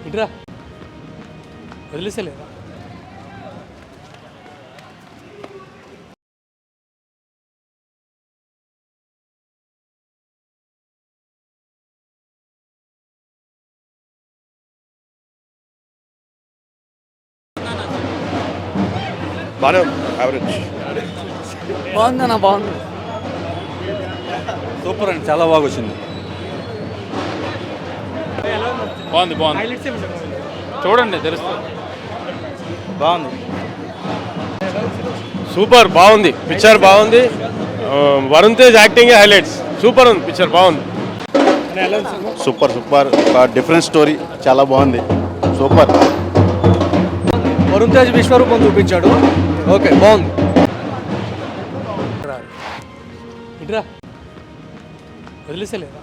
ఇట్రా వదిలేసలేదా బాగానే యావరేజ్. బాగుందన్న బాగుంది సూపర్ అండి, చాలా బాగా వచ్చింది. బాగుంది బాగుంది, చూడండి తెలుస్తుంది. బాగుంది, సూపర్ బాగుంది, పిక్చర్ బాగుంది. Varun Tej acting highlights. Super ఉంది పిక్చర్, బాగుంది. సూపర్ సూపర్, ఒక డిఫరెంట్ స్టోరీ, చాలా బాగుంది. సూపర్. వరుణ్ తేజ్ విశ్వరూపం చూపించాడు. ఓకే బాగుంది. ఇట్రా వదిలేసలేదా